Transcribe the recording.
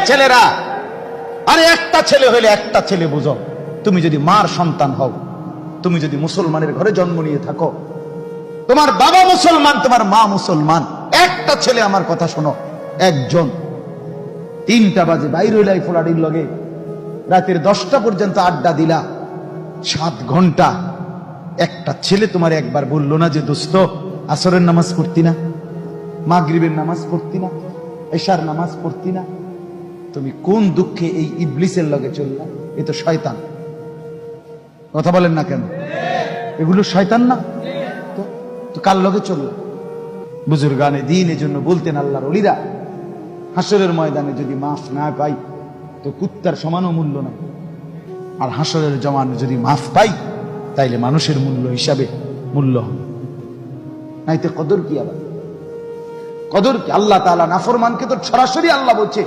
ছেলেরা, আরে একটা ছেলে হইলে একটা ছেলে বুঝো। তুমি যদি মার সন্তান হও, তুমি যদি মুসলমানের ঘরে জন্ম নিয়ে থাকো, তোমার বাবা মুসলমান, তোমার মা মুসলমান, একটা ছেলে, আমার কথা শোনো, একজন 3টা বাজে বাইর হইলাই ফোলাডির লগে, রাতের 10টা পর্যন্ত আড্ডা দিলা, 7 ঘন্টা, একটা ছেলে তোমার একবার বললো না যে দোস্ত আসরের নামাজ পড়তি না, মাগরিবের নামাজ পড়তি না, এশার নামাজ পড়তি না? তুমি কোন দুঃখে এই ইবলিসের লগে চললা? এ তো শয়তান। কথা বলেন না কেন? এগুলো শয়তান না? তো কার লগে চললা? বুজুর্গানে দিন এজন্য বলতেন আল্লাহর ওলিরা, হাসরের ময়দানে যদি মাফ না পাই তো কুত্তার সমানও মূল্য নাই, আর হাসরের জমানে যদি মাফ পাই তাইলে মানুষের মূল্য হিসাবে মূল্য হবে। নাইতে কদর কি? আবার কদর কি? আল্লাহ তাআলা নাফরমানকে তো সরাসরি আল্লাহ বলছে